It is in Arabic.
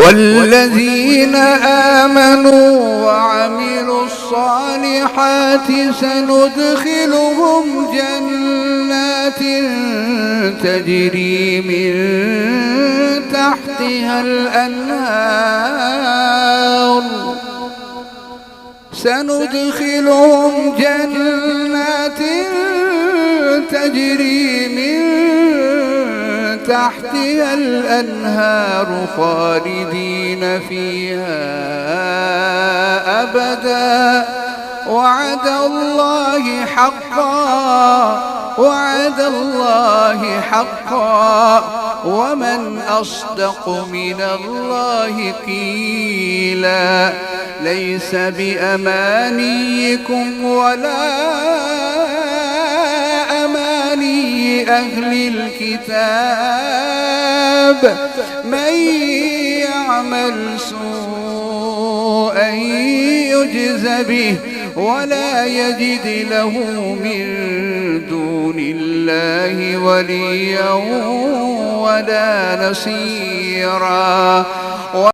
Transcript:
والذين آمنوا وعملوا الصالحات سندخلهم جنات تجري من تحتها الأنهار تجري من تحتها الأنهار خالدين فيها أبدا وعد الله حقا ومن أصدق من الله قيلا ليس بأمانيكم ولا أماني أهل الكتاب من يعمل سوءا يجز به ولا يجد له من دون الله وليا ولا نصيرا.